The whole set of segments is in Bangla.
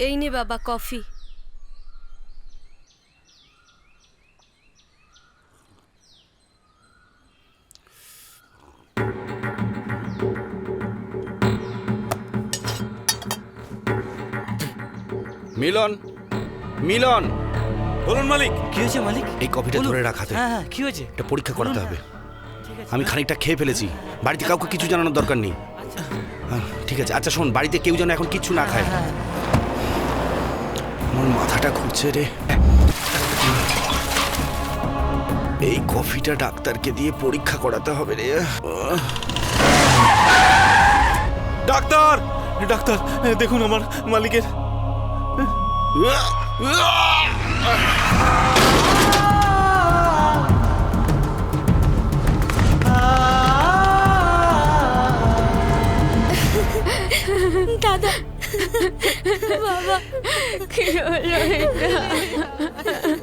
এই নে বাবা কফি। মিলন, মিলন, বলুন মালিক। কি হয়েছে মালিক? এই কফিটা বলুন। ধরে রাখাতে হ্যাঁ হ্যাঁ, কি হয়েছে? এটা পরীক্ষা করাতে বলুন না। হবে। ঠিক আছে। আমি খানিকটা খেয়ে ফেলেছি, বাড়িতে কাউকে কিছু জানানোর দরকার নেই। আচ্ছা। ঠিক আছে। আচ্ছা শোন, বাড়িতে কেউ যেন এখন কিচ্ছু না খায়। হ্যাঁ, আমার মাথাটা ঘুরছে রে। এই কফিটা ডাক্তারকে দিয়ে পরীক্ষা করাতে হবে রে। ডাক্তার, ডাক্তার দেখুন আমার মালিকের। দাদা, বাবা, কি হলো এটা?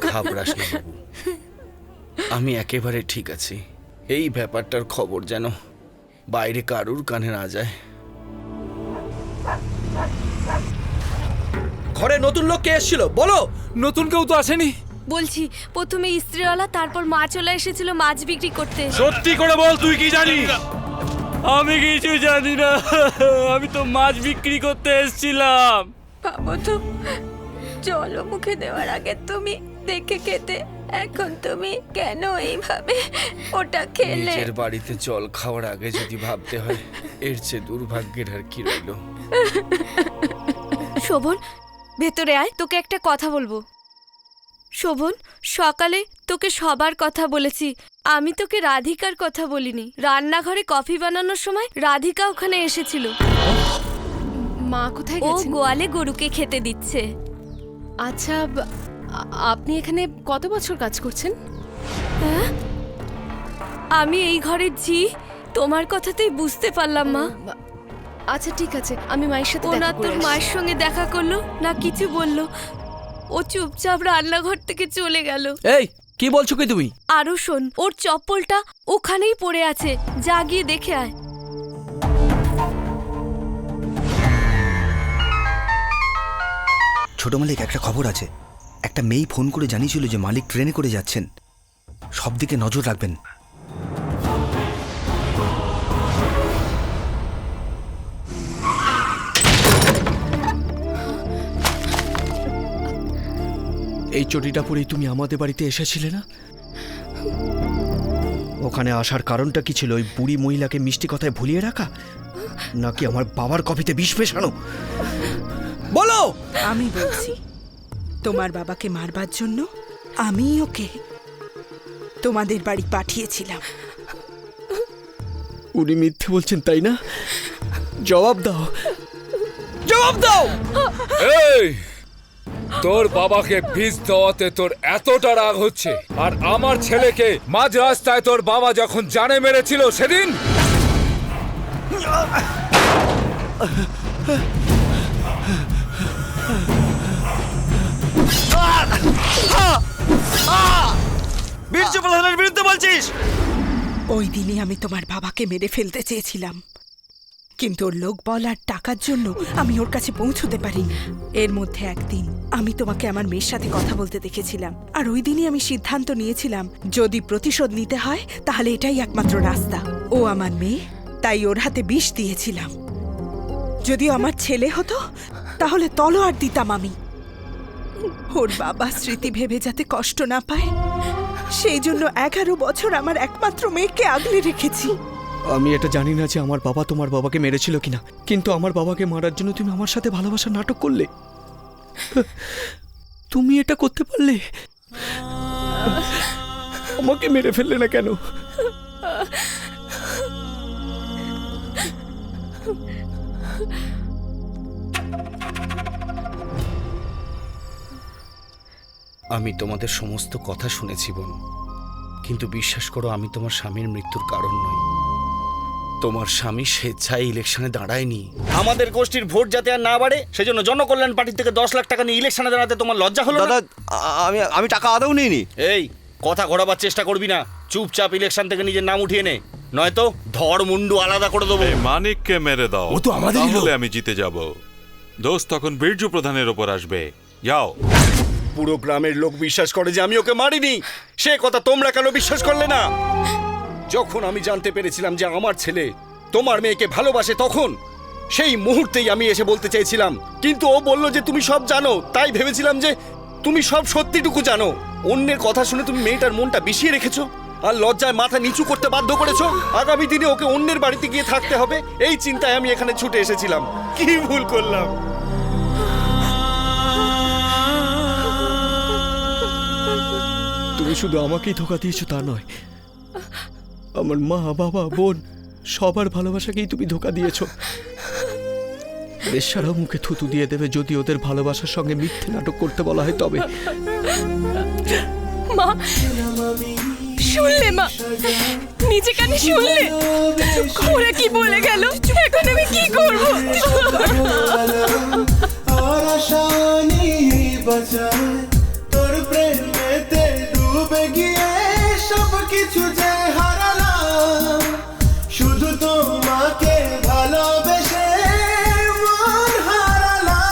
ঘাবড়াস না বাবু, আমি একেবারে ঠিক আছি। এই ব্যাপারটার খবর যেন বাইরে কারুর কানে না যায়। ঘরে নতুন লোক কে এসেছিল বলো? নতুন কেউ তো আসেনি। বলছি, প্রথমে ইস্ত্রিওয়ালা, তারপর মা চলে এসেছিল মাছ বিক্রি করতে। সত্যি করে বল, তুই কি জানিস? আমি কিছু জানি না, আমি তো মাছ বিক্রি করতে এসেছিলাম। বাবু, তো জল মুখে দেওয়ার আগে তুমি দেখে খেতে, এখন তুমি কেন এইভাবে ওটা খেলে? নিজের বাড়িতে জল খাওয়ার আগে যদি ভাবতে হয়, এর চেয়ে দুর্ভাগ্যের আর কি রইল। শোভন, ভেতরে আয়, তোকে একটা কথা বলবো। শোভন, সকালে তোকে সবার কথা বলেছি, আমি তোকে রাধিকার কথা বলিনি। রান্নাঘরে কফি বানানোর সময় রাধিকা ওখানে এসেছিল। মা কোথায় ও গেছেন? গোয়ালে গরুকে খেতে দিচ্ছে। আচ্ছা, আপনি এখানে কত বছর কাজ করছেন? আমি এই ঘরের ঝি, তোমার কথাতেই বুঝতে পারলাম মা। আচ্ছা ঠিক আছে, আমি মায়ের সাথে ও না দেখা তোর করে আসছি। মায়ের সঙ্গে দেখা করলো না কিছু বললো, ও চুপচাপ রান্নাঘর থেকে চলে গেল। এই কি বলছো কি তুমি? আরো শোন, ওর চপ্পলটা ওখানেই পড়ে আছে, যা গিয়ে দেখে আয়। ছোট মালিক, একটা খবর আছে। একটা মেয়ে ফোন করে জানিয়েছিল যে মালিক ট্রেনে করে যাচ্ছেন। সব দিকে নজর রাখবেন। এই চটিটা পরেই তুমি আমাদের বাড়িতে এসেছিলে না? ওখানে আসার কারণটা কি ছিল? ওই বুড়ি মহিলাকে মিষ্টি কথায় ভুলিয়ে রাখা, নাকি আমার বাবার কফিতে বিষ মেশানো? বলো। আমি বলছি, তোমার বাবাকে মারবার জন্য আমি ওকে তোমাদের বাড়ি পাঠিয়েছিলাম। উনি মিথ্যে বলছেন তাই না? জবাব দাও, জবাব দাও। এই, তোর বাবাকে বিষ দেওয়াতে তোর এতটা রাগ হচ্ছে, আর আমার ছেলেকে মাঝ রাস্তায় তোর বাবা যখন জানে মেরেছিল সেদিন? বীর্য প্রধানের বিরুদ্ধে বলছিস? ওই দিনই আমি তোমার বাবাকে মেরে ফেলতে চেয়েছিলাম, কিন্তু ওর লোক বল আর টাকার জন্য আমি ওর কাছে পৌঁছতে পারিনি। এর মধ্যে একদিন আমি তোমাকে আমার মেয়ের সাথে কথা বলতে দেখেছিলাম, আর ওই দিনই আমি সিদ্ধান্ত নিয়েছিলাম, যদি প্রতিশোধ নিতে হয় তাহলে এটাই একমাত্র রাস্তা। ও আমার মেয়ে, তাই ওর হাতে বিষ দিয়েছিলাম। যদিও আমার ছেলে হতো তাহলে তলোয়ার দিতাম আমি। ওর বাবা স্মৃতি ভেবে যাতে কষ্ট না পায়, সেই জন্য 11 বছর আমার একমাত্র মেয়েকে আগলে রেখেছি। আমি এটা জানি না যে আমার বাবা তোমার বাবাকে মেরেছিল কিনা, কিন্তু আমার বাবাকে মারার জন্য তুমি আমার সাথে ভালোবাসা নাটক করলে। তুমি এটা করতে পারলে? আমাকে মেরে ফেললে না কেন? আমি তোমাদের সমস্ত কথা শুনেছি বোন, কিন্তু বিশ্বাস করো, আমি তোমার স্বামীর মৃত্যুর কারণ নই। তোমার স্বামী স্বেচ্ছায় ইলেকশনে দাঁড়ায়নি। আমাদের গোষ্ঠীর ভোট যাতে আর না বাড়ে, সেজন্য জনকল্যাণ পার্টি থেকে 10 লাখ টাকা নিয়ে ইলেকশনে দাঁড়াতে তোমার লজ্জা হলো না? দাদা, আমি টাকা আদৌ নিইনি। এই কথা ঘোরাবার চেষ্টা করবি না, চুপচাপ ইলেকশন থেকে নিজের নাম উঠিয়ে নে, নয়তো ধর মুন্ডু আলাদা করে দেবো। মানিককে মেরে দাও, ও তো আমাদেরই লোক। তাহলে আমি জিতে যাব। দোষ তখন বীর্য প্রধানের ওপর আসবে। যাও। পুরো গ্রামের লোক বিশ্বাস করে যে আমি ওকে মারিনি, সে কথা তোমরা কেন বিশ্বাস করলে না? যখন আমি জানতে পেরেছিলাম যে আমার ছেলে তোমার মেয়েকে ভালোবাসে, তখন সেই মুহূর্তেই আমি এসে বলতে চেয়েছিলাম, কিন্তু ও বলল যে তুমি সব জানো। তাই ভেবেছিলাম যে তুমি সব সত্যিটুকু জানো। অন্যের কথা শুনে তুমি মেয়েটার মনটা বিষিয়ে রেখেছো আর লজ্জায় মাথা নিচু করতে বাধ্য করেছো। আগামী দিনে ওকে অন্যের বাড়িতে গিয়ে থাকতে হবে, এই চিন্তায় আমি এখানে ছুটে এসেছিলাম। কি ভুল করলাম? তুমি শুধু আমাকেই ধোকা দিয়েছো তা নয়, আমার মা, বাবা, বোন সবার ভালোবাসাকেই তুমি ধোকা দিয়েছো। বেশ্যারাও মুখে থুতু দিয়ে দেবে যদি ওদের ভালোবাসার সঙ্গে মিথ্যে নাটক করতে বলা হয় তবে। মা, শুনলে মা? নিচে কানে শুনলে? ওরা কি বলে গেল? এখন আমি কি করব? তোর প্রেমেতে ডুবে গিয়ে সব কিছু যে হারালাম, শুধু তোমাকে ভালোবেসে মন হারালাম।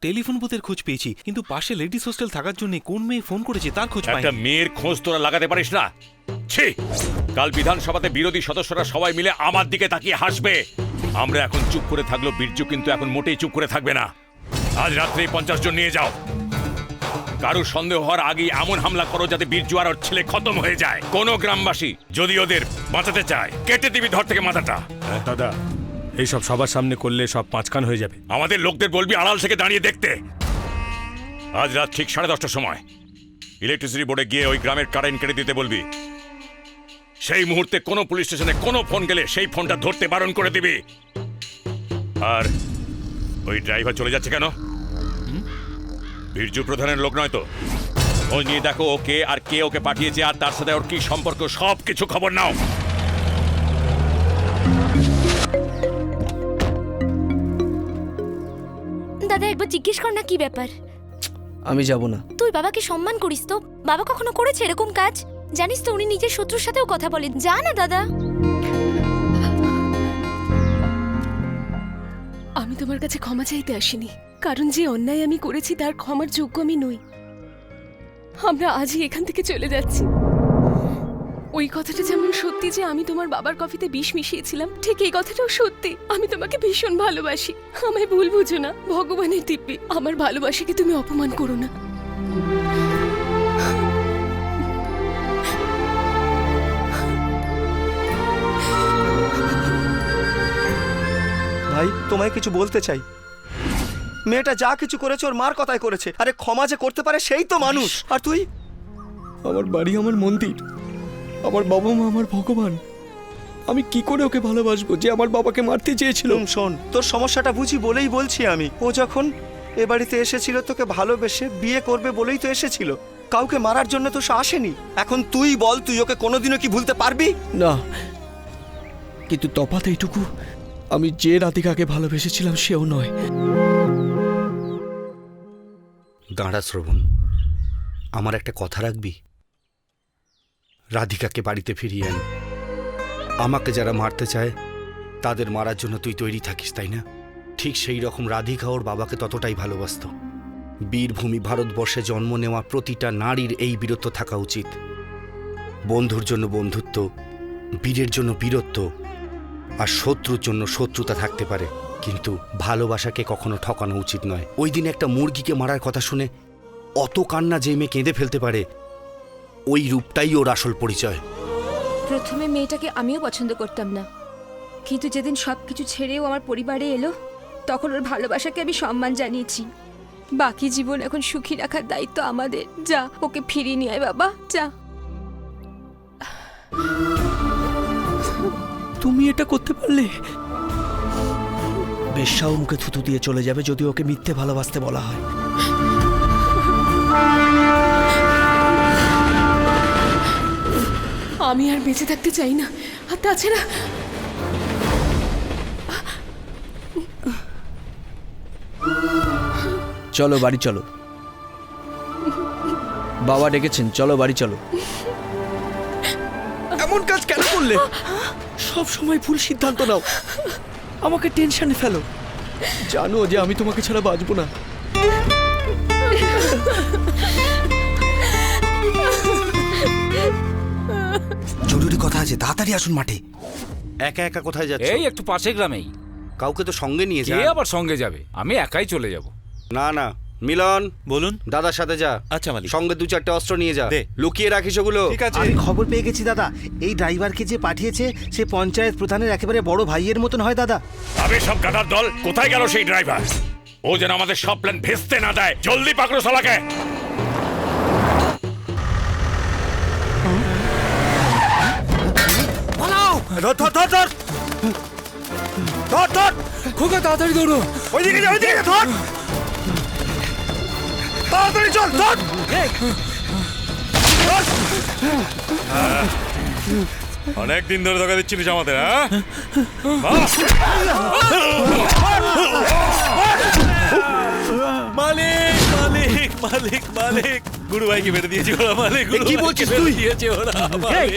টেলিফোন বুথের খোঁজ পেয়েছি, কিন্তু পাশে লেডিস হোস্টেল থাকার জন্য কোন মেয়ে ফোন করেছে তার খোঁজ পাইনি। একটা মেয়ের খোঁজ তোরা লাগাতে পারিস না? ছি! কাল বিধানসভাতে বিরোধী সদস্যরা সবাই মিলে আমার দিকে তাকিয়ে হাসবে। আমরা এখন চুপ করে থাকলো, বীর্য কিন্তু এখন মোটেই চুপ করে থাকবে না। আজ রাত্রে 50 জন নিয়ে যাও। কারো সন্দেহ হওয়ার আগেই এমন হামলা করো যাতে বীর্য আর ওর ছেলে খতম হয়ে যায়। কোনো গ্রামবাসী যদি ওদের বাঁচাতে চায়, কেটে দিবি ধর থেকে মাথাটা। দাদা, এইসব সবার সামনে করলে সব পাঁচকান হয়ে যাবে। আমাদের লোকদের বলবি আড়াল থেকে দাঁড়িয়ে দেখতে। আজ রাত ঠিক 10:30টার সময় ইলেকট্রিসিটি বোর্ডে গিয়ে ওই গ্রামের কারেন্ট কেটে দিতে বলবি। সেই মুহূর্তে কোনো পুলিশ স্টেশনে কোনো ফোন গেলে সেই ফোনটা ধরতে বারণ করে দিবি। আর ওই ড্রাইভার চলে যাচ্ছে কেন? বীর্য প্রধানের লোক নয় তো? খোঁজ নিয়ে দেখো ওকে আর কে ওকে পাঠিয়েছে আর তার সাথে ওর কি সম্পর্ক, সব কিছু খবর নাও। দাদা, একবার জিজ্ঞেস কর না কি ব্যাপার। আমি যাব না। তুই বাবাকে সম্মান করিস তো? বাবা কখনো করেছে এরকম কাজ? জানিস তো উনি নিজের শত্রুর সাথেও কথা বলেন। যা না দাদা। আমি তোমার কাছে ক্ষমা চাইতে আসিনি, কারণ যে অন্যায় আমি করেছি তার ক্ষমার যোগ্য আমি নই। আমরা আজই এখান থেকে চলে যাচ্ছি। ওই কথাটা যেমন সত্যি যে আমি তোমার বাবার কফিতে বিষ মিশিয়েছিলাম, ঠিক এই কথাটাও সত্যি। আমি তোমাকে ভীষণ ভালোবাসি। আমায় ভুল বুঝো না, ভগবানের দিব্যি। আমার ভালোবাসাকে তুমি অপমান করো না। ভাই, তোমায় কিছু বলতে চাই। মেয়েটা যা কিছু করেছে ওর মার কথাই করেছে। আরে ক্ষমা যে করতে পারে সেই তো মানুষ। আর তুই? আমার বাড়ি আমার মন্দির, আমার বাবা মা আমার ভগবান। আমি কি করে ওকে ভালোবাসবো যে আমার বাবাকে মারতে চেয়েছিল? শোন, তোর সমস্যাটা বুঝি বলেই বলছি আমি। ও যখন এ বাড়িতে এসেছিল তোকে ভালোবেসে বিয়ে করবে বলেই তো এসেছিল, কাউকে মারার জন্য তো সে আসেনি। এখন তুই বল, তুই ওকে কোনোদিনও কি ভুলতে পারবি? না, কিন্তু তফাৎ এইটুকু, আমি যে রাধিকাকে ভালোবেসেছিলাম সেও নয়। দাঁড়া শ্রবণ, আমার একটা কথা রাখবি? রাধিকাকে বাড়িতে ফিরিয়ে আন। আমাকে যারা মারতে চায় তাদের মারার জন্য তুই তৈরি থাকিস, তাই না? ঠিক সেই রকম রাধিকা ওর বাবাকে ততটাই ভালোবাসত। বীরভূমি ভারতবর্ষে জন্ম নেওয়া প্রতিটা নারীর এই বীরত্ব থাকা উচিত। বন্ধুর জন্য বন্ধুত্ব, বীরের জন্য বীরত্ব, আর শত্রুর জন্য শত্রুতা থাকতে পারে, কিন্তু ভালোবাসাকে কখনো ঠকানো উচিত নয়। ওই দিন একটা মুরগিকে মারার কথা শুনে অত কান্না যে মেয়ে কেঁদে ফেলতে পারে, ওই রূপটাই ওর আসল পরিচয়। প্রথমে মেয়েটাকে আমিও পছন্দ করতাম না, কিন্তু যেদিন সবকিছু ছেড়েও আমার পরিবারে এলো, তখন ওর ভালোবাসাকে আমি সম্মান জানিয়েছি। বাকি জীবন এখন সুখী রাখার দায়িত্ব আমাদের। যা, ওকে ফিরিয়ে নিয়ে আয় বাবা, যা। তুমি এটা করতে পারলে? বেশ্যাও মুখে থুতু দিয়ে চলে যাবে যদি ওকে মিথ্যে ভালোবাসতে বলা হয়। আমি আর বেঁচে থাকতে চাই না। আর তাছাড়া চলো বাড়ি চলো, বাবা ডেকেছেন, চলো বাড়ি চলো। এমন কাজ কেন করলে? সব সময় ভুল সিদ্ধান্ত নাও, আমাকে টেনশনে ফেলো। জানো যে আমি তোমাকে ছাড়া বাঁচবো না। জরুরি কথা আছে, তাড়াতাড়ি আসুন মাঠে। একা একা কোথায় যাচ্ছে? এই একটু পাশে গ্রামেই। কাউকে তো সঙ্গে নিয়ে কে যা। আবার সঙ্গে যাবে? আমি একাই চলে যাব। না না, মিলন বলুন। দাদার সাথে যা। আচ্ছা মালিক। সঙ্গে 2-4টে অস্ত্র নিয়ে যা, দে। লুকিয়ে রাখিস ওগুলো। ঠিক আছে। আমি খবর পেয়ে গেছি দাদা, এই ড্রাইভারকে যে পাঠিয়েছে সে পঞ্চায়েত প্রধানের একেবারে বড় ভাইয়ের মতন হয় দাদা। আবে সব গাধার দল, কোথায় গেল সেই ড্রাইভার? ও যেন আমাদের সব প্ল্যান ভেস্তে না দেয়। জলদি পাকড়ো শালাকে। ধর ধর ধর ধর ধর ধর। খোকা তাড়াতাড়ি দৌড়ো। ওইদিকে যা, ওইদিকে ধর। তাড়াতাড়ি চল, ধর। অনেক দিন ধরে ধোকা দিচ্ছিলিস আমাদের, হ্যাঁ? মালিক মালিক মালিক মালিক, গুরু ভাইকে বেড়ে দিয়েছে ওরা। মালিক, কি বলছিস তুই? দিয়েছে ওরা। মালিক।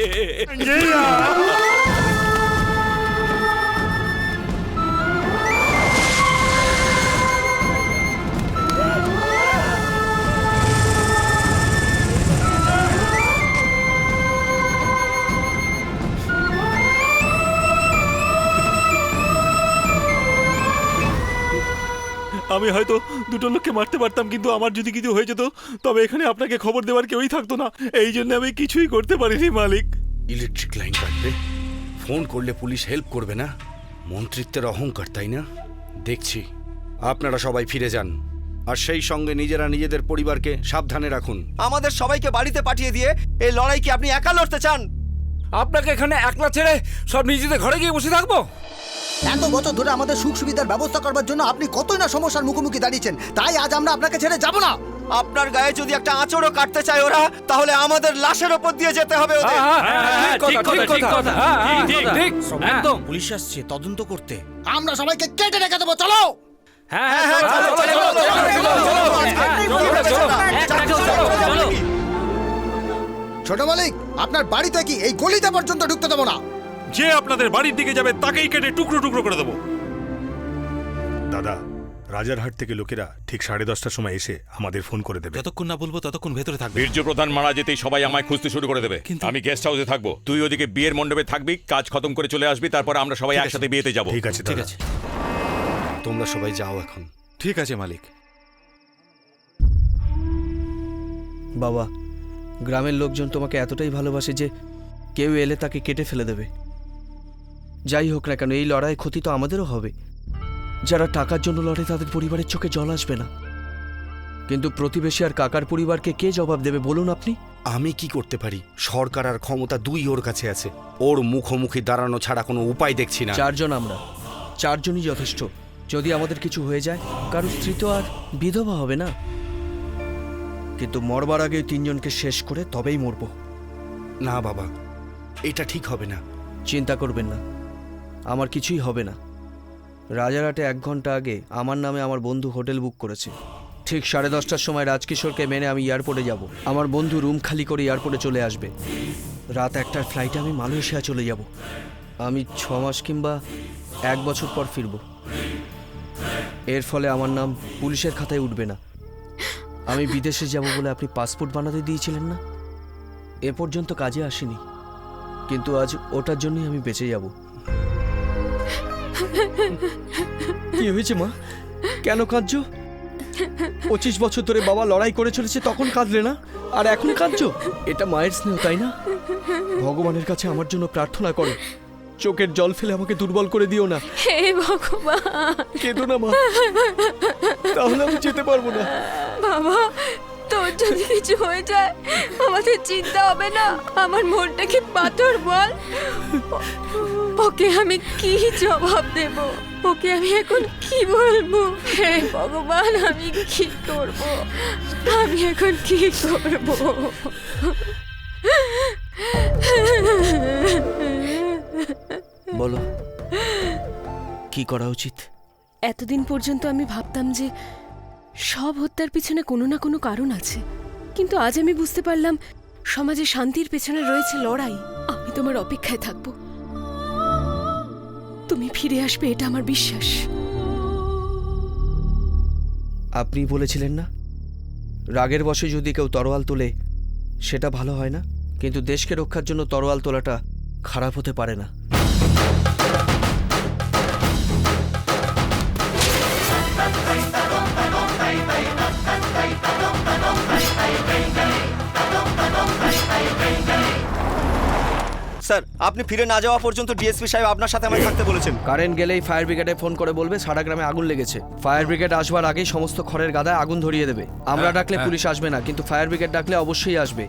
আমি হয়তো দুটো লোককে মারতে পারতাম, কিন্তু আমার যদি কিছু হয়ে যেত তবে এখানে আপনাকে খবর দেওয়ার কেউই থাকতো না। এই জন্য আমি কিছুই করতে পারিনি মালিক। ইলেকট্রিক লাইন কাটবে, ফোন করলে পুলিশ হেল্প করবে না। মন্ত্রিত্বের অহংকার, তাই না? দেখছি। আপনারা সবাই ফিরে যান, আর সেই সঙ্গে নিজেরা নিজেদের পরিবারকে সাবধানে রাখুন। আমাদের সবাইকে বাড়িতে পাঠিয়ে দিয়ে এই লড়াই কি আপনি একা লড়তে চান? আপনাকে এখানে একলা ছেড়ে সব নিজেদের ঘরে গিয়ে বসে থাকবো? এত বছর ধরে আমাদের সুখ সুবিধার ব্যবস্থা করবার জন্য আপনি কতই না সমস্যার মুখোমুখি দাঁড়িয়েছেন, তাই আজ আমরা আপনাকে ছেড়ে যাব না। আপনার গায়ে যদি একটা আঁচড়ও কাটতে চায় ওরা, তাহলে আমাদের লাশের ওপর দিয়ে যেতে হবে ওদের। একদম। পুলিশ আসছে তদন্ত করতে। আমরা সবাইকে কেটে রেখে দেবো, চলো। ছোট মালিক, আপনার বাড়িতে কি এই গলিতে পর্যন্ত ঢুকতে দেবো না। যে আপনাদের বাড়ির দিকে যাবে তাকেই কেটে টুকরো টুকরো করে দেবো। দাদা, রাজারহাট থেকে লোকেরা ঠিক 10:30টার সময় এসে আমাদের ফোন করে দেবে। যতক্ষণ না বলবো ততক্ষণ ভেতরে থাকবে। বীর্য প্রধান মারা যেতেই সবাই আমায় খুঁজতে শুরু করে দেবে। আমি গেস্ট হাউসে থাকবো, তুই ওদিকে বিয়ের মণ্ডপে থাকবি, কাজ খতম করে চলে আসবি, তারপর আমরা সবাই একসাথে বিয়েতে যাবো। ঠিক আছে ঠিক দাদা। আছে। তোমরা সবাই যাও এখন। ঠিক আছে মালিক। বাবা, গ্রামের লোকজন তোমাকে এতটাই ভালোবাসে যে কেউ এলে তাকে কেটে ফেলে দেবে। যাই হোক না কেন, এই লড়াই ক্ষতি তো আমাদেরও হবে। যারা টাকার জন্য লড়ে তাদের পরিবারের চোখে জল আসবে না, কিন্তু প্রতিবেশী আর কাকার পরিবারকে কে জবাব দেবে বলুন আপনি? আমি কি করতে পারি? সরকার আর ক্ষমতা দুই ওর কাছে আছে। ওর মুখোমুখি দাঁড়ানো ছাড়া কোনো উপায় দেখছি না। চারজন আমরা, চারজনই যথেষ্ট। যদি আমাদের কিছু হয়ে যায়, কারো স্ত্রী তো আর বিধবা হবে না। কিন্তু মরবার আগে তিনজনকে শেষ করে তবেই মরব। না বাবা, এটা ঠিক হবে না। চিন্তা করবেন না, আমার কিছুই হবে না। রাজারহাটে 1 ঘন্টা আগে আমার নামে আমার বন্ধু হোটেল বুক করেছে। ঠিক 10:30টার সময় রাজকিশোরকে মেনে আমি এয়ারপোর্টে যাব। আমার বন্ধু রুম খালি করে এয়ারপোর্টে চলে আসবে। রাত 1টার ফ্লাইটে আমি মালয়েশিয়া চলে যাব। আমি 6 মাস কিংবা 1 বছর পর ফিরব। এর ফলে আমার নাম পুলিশের খাতায় উঠবে না। আমি বিদেশে যাব বলে আপনি পাসপোর্ট বানাতে দিয়েছিলেন না? এ পর্যন্ত কাজে আসেনি, কিন্তু আজ ওটার জন্যই আমি বেঁচে যাব। কি হয়েছে মা? কেন কাঁদছো? 25 বছর ধরে বাবা লড়াই করে চলেছে, তখন কাঁদলে না, আর এখন কাঁদছো? এটা মায়ের স্নেহ, তাই না? ভগবানের কাছে আমার জন্য প্রার্থনা করো, চোখের জল ফেলে আমাকে দুর্বল করে দিও না। হে ভগবান, কেঁদো না মা, তাহলে আমি যেতে পারবো না। বাবা, তোর যদি কিছু হয়ে যায় আমাদের চিন্তা হবে না। আমার মনটা কি পাথর বল? ওকে আমি কি জবাব দেব? ওকে আমি এখন কি বলবো? হে ভগবান, আমি কি করব? আমি এখন কি করব? বলো, কি করা উচিত? এতদিন পর্যন্ত আমি ভাবতাম যে সব হত্যার পিছনে কোনো না কোনো কারণ আছে, কিন্তু আজ আমি বুঝতে পারলাম সমাজে শান্তির পেছনে রয়েছে লড়াই। আমি তোমার অপেক্ষায় থাকবো। তুমি ফিরে আসবে এটা আমার বিশ্বাস। আপনি বলেছিলেন না রাগের বশে যদি কেউ তরোয়াল তোলে সেটা ভালো হয় না, কিন্তু দেশকে রক্ষার জন্য তরোয়াল তোলাটা খারাপ হতে পারে না। স্যার, আপনি ফিরে না যাওয়া পর্যন্ত ডিএসপি সাহেব আপনার সাথে আমায় থাকতে বলেছেন। কারেন্ট গেলেই ফায়ার ব্রিগেডে ফোন করে বলবে সারা গ্রামে আগুন লেগেছে। ফায়ার ব্রিগেড আসবার আগেই সমস্ত খড়ের গাদায় আগুন ধরিয়ে দেবে। আমরা ডাকলে পুলিশ আসবে না, কিন্তু ফায়ার ব্রিগেড ডাকলে অবশ্যই আসবে।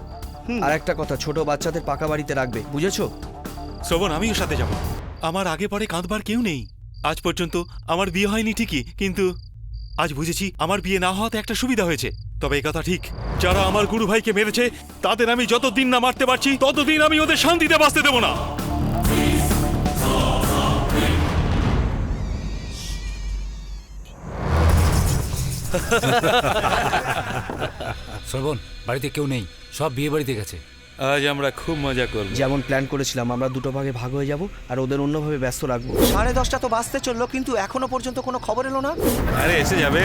আর একটা কথা, ছোট বাচ্চাদের পাকা বাড়িতে রাখবে, বুঝেছো? শ্রবণ, আমিও সাথে যাব। আমার আগে পরে কাঁদবার কেউ নেই। আজ পর্যন্ত আমার বিয়ে হয়নি ঠিকই, কিন্তু আজ বুঝেছি আমার বিয়ে না হওয়াতে একটা সুবিধা হয়েছে। তবে এই কথা ঠিক, যারা আমার গুরু ভাইকে মেরেছে তাদের আমি যতদিন না মারতে পারছি ততদিন আমি ওদের শান্তিতে বাঁচতে দেব না। শ্রবণ, বাড়িতে কেউ নেই, সব বিয়ে বাড়িতে গেছে। আজ আমরা খুব মজা করব। যেমন প্ল্যান করেছিলাম, আমরা দুটো ভাগে ভাগ হয়ে যাব আর ওদের অন্যভাবে ব্যস্ত রাখবো। 10:30 তো বাজতে চললো, কিন্তু এখনো পর্যন্ত কোনো খবর এলো না। আরে এসে যাবে।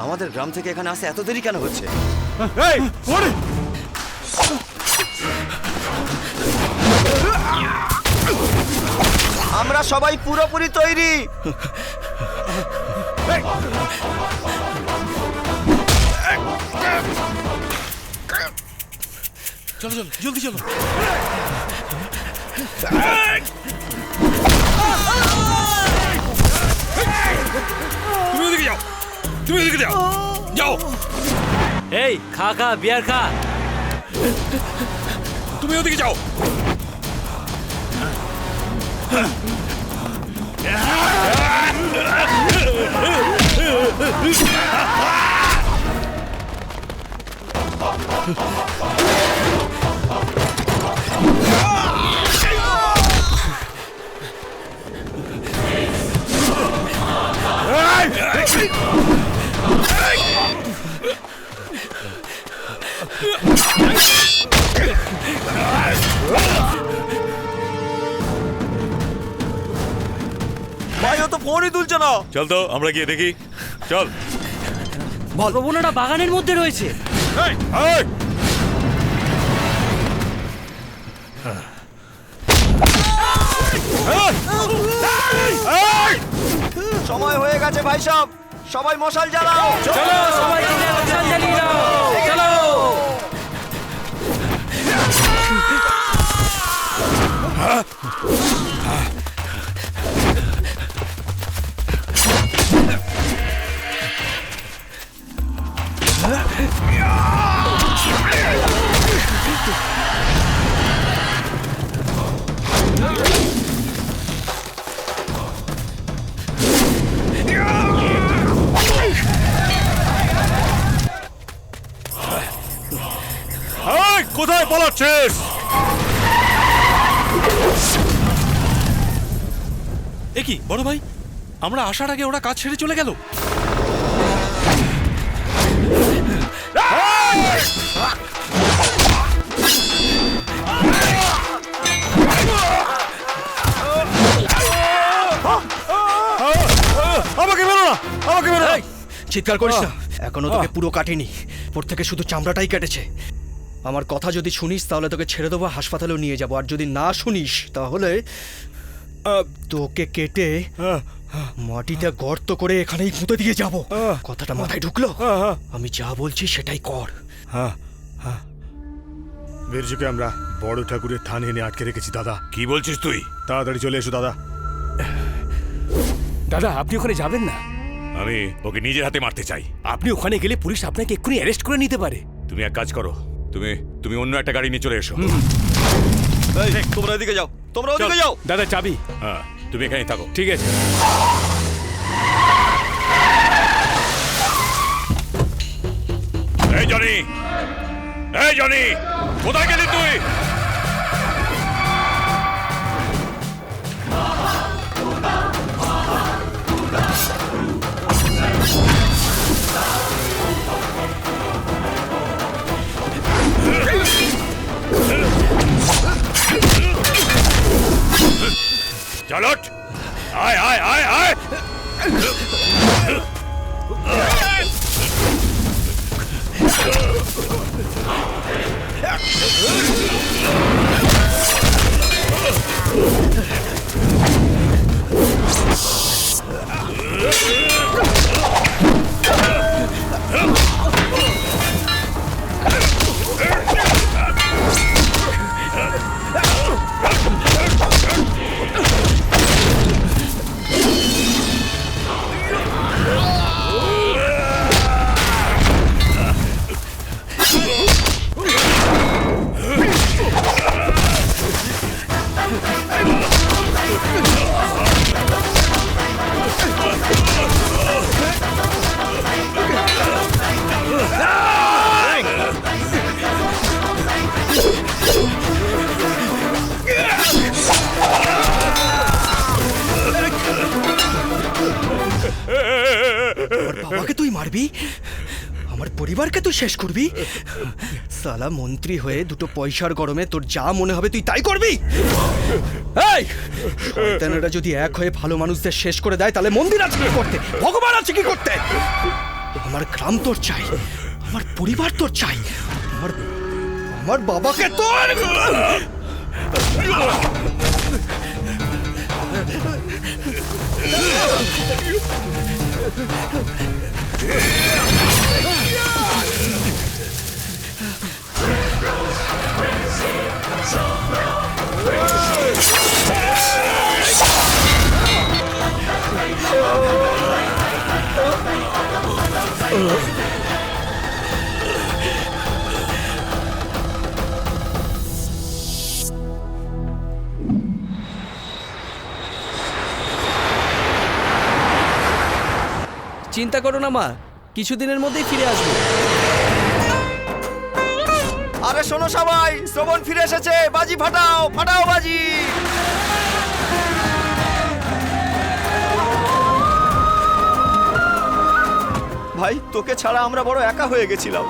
আমাদের গ্রাম থেকে এখানে আসতে এত দেরি কেন হচ্ছে? আমরা সবাই পুরোপুরি তৈরি। চলো চলো, জলদি চলো। তুমি ওদিকে যাও, তুমি ওদিকে যাও, যাও। এই খা খা, বিয়ার খা। তুমি ওদিকে যাও। ভাই, ও তো ফোনই তুলছে না। চল তো আমরা গিয়ে দেখি, চল। প্রবণতা বাগানের মধ্যে রয়েছে। সময় হয়ে গেছে ভাই সাহেব, সবাই মশাল জ্বালাও। চলো সবাই মিলে মশাল জ্বালিয়ে দাও, চলো। কোথায় পালাচ্ছিস? এ কি বড় ভাই, আমরা আসার আগে ওরা কাজ ছেড়ে চলে গেল। আমাকে বেরো না, আমাকে বেরো না। চিৎকার করিস না, এখনো তোকে পুরো কাটেনি, ওর থেকে শুধু চামড়াটাই কেটেছে। আমার কথা যদি শুনিস তাহলে তোকে ছেড়ে দেবো, হাসপাতালেও নিয়ে যাবো, আর যদি না শুনিস তাহলে তোকে কেটে মাটিতে গর্ত করে এখানেই পুঁতে দিয়ে যাব। কথাটা মাথায় ঢুকলো? আমি যা বলছি সেটাই কর। বীরজুকে আমরা বড় ঠাকুরের থানে এনে আটকে রেখেছি দাদা। কি বলছিস তুই? তাড়াতাড়ি চলে এসো দাদা। দাদা, আপনি ওখানে যাবেন না। আমি ওকে নিজের হাতে মারতে চাই। আপনি ওখানে গেলে পুলিশ আপনাকে এক্ষুনি অ্যারেস্ট করে নিতে পারে। তুমি এক কাজ করো, তুমি অন্য একটা গাড়ি নিয়ে চলে এসো। তোমরা ওদিকে যাও, তোমরা ওদিকে যাও। দাদা চাবি? হ্যাঁ, তুমি এখানেই থাকো। ঠিক আছে। এই জনি, এই জনি, কোথায় গেলি তুই? চল ওঠ। আয় আয় আয় আয়। বাবাকে তুই মারবি, আমার পরিবারকে তুই শেষ করবি? সালা মন্ত্রী হয়ে দুটো পয়সার গরমে তোর যা মনে হবে তুই তাই করবি? এই শয়তানেরা যদি এক হয়ে ভালো মানুষদের শেষ করে দেয় তাহলে মন্দির আছে কি করতে, ভগবান আছে কি করতে? আমার গ্রাম তোর চাই, আমার পরিবার তোর চাই, আমার বাবাকে তোর। চিন্তা করো না মা, কিছুদিনের মধ্যেই ফিরে আসবো। আরে শোনো সবাই, শ্রবণ ফিরে এসেছে, বাজি ফাটাও, ফাটাও বাজি। ভাই তোকে ছাড়া আমরা বড় একা হয়ে গেছিলাম।